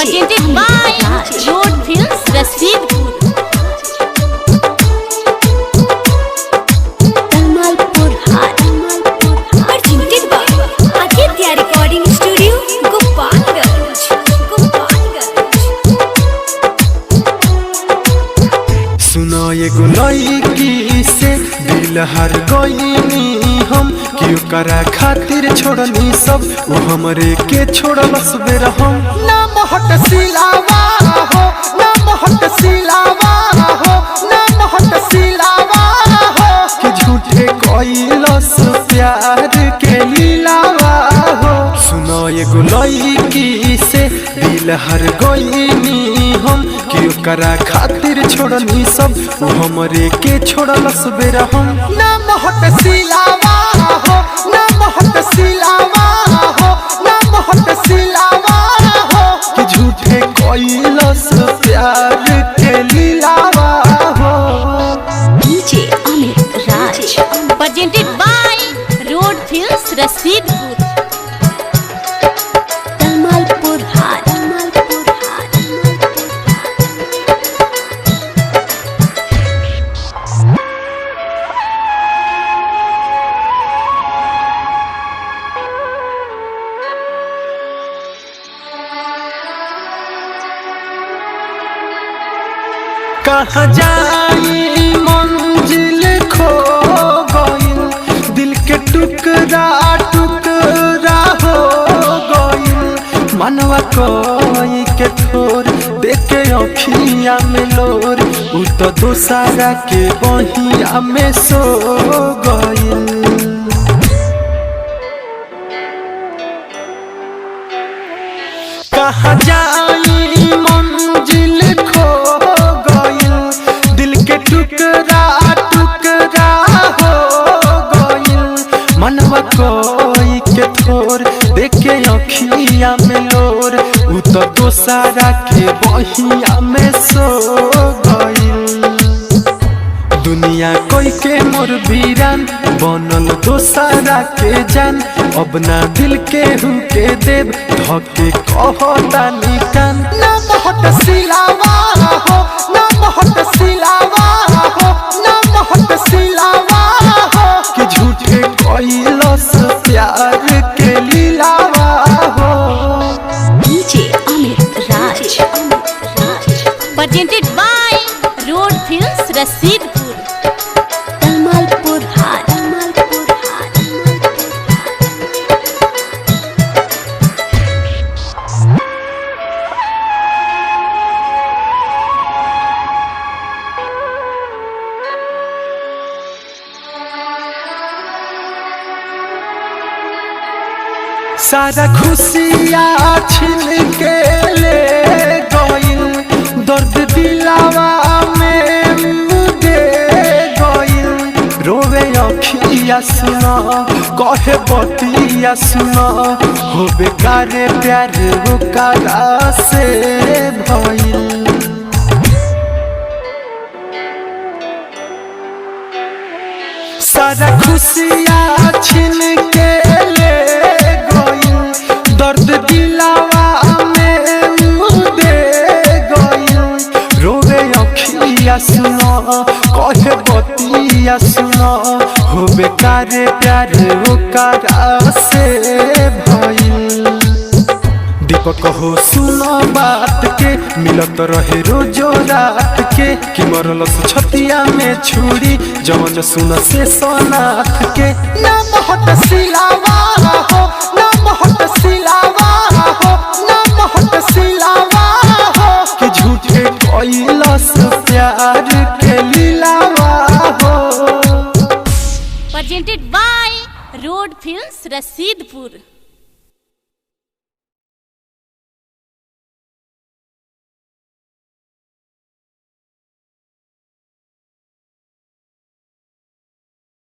presented by Road Films Rashidpur. Tamalpur Haat presented by Aditya Recording Studio, Gopalganj. सुनो ये लड़की से दिल हर गईनी हम क्यों करा खातिर छोड़नी सब वो हमरे के छोड़लस बेर हम ना महट सिलावा हो ना महट सिलावा हो ना महट सिलावा हो कि झूठे कोइलस प्यार के लीलावा हो। सुनो ये लड़की से दिल हर गईनी हम क्यों करा खातिर छोड़नी सब वो हमरे के छोड़लस बेर हम ना महट सिलावा हो ना महट सिलावा हो ना महट सिलावा हो कि झूठे कोइलस प्यार के लीलावा हो। DJ Amit Raj presented by Road Films Rashidpur. Tamalpur Haat कहाँ जाई मंजिल खो गइल दिल के टुकड़ा टुकड़ा हो गइल मनवा कोई के ठोर देखे अखिया में लोर उ तो दोसरा के बहिया में सो गइल। कहाँ जाई मंजिल खो टुकड़ा टुकड़ा हो गइल मनवा कोई के ठोर देखे अखिया में लोर उ तो दोसरा के बहिया में सो गइल। दुनिया कोई के मोर वीरान बनल दोसरा के जान अब ना दिल के हुके देव धके कहता निकान ना महट सिलावा हो ना महट सिलावा हो ना महट सिलावा हो कि झूठे कोइलस प्यार के लीलावा हो। DJ Amit Raj presented by Road Films Rashidpur. Tamalpur Haat सारा खुशियाँ छीन के ले गइल दर्द दिलावा में दे गइल रोवे अखिया सुना कहे बतिया सुना हो बेकार प्यार ओकरा से भइल। सारा खुशियाँ छीन के ले दर्द दिलावा में दे गइल रोवे अखिया सुना कहे बतिया सुना हो बेकार प्यार ओकरा से भइल। दीपक हो सुनो बात के मिलत रहे रोजो रात के कि मरलस छतिया में छुरी जवन सुन से सोनाथ के ना महट सिलावा हो ना महट सिलावा हो ना महट सिलावा हो कि झूठे कोइलस प्यार के लीलावा हो। presented by Road Films Rashidpur.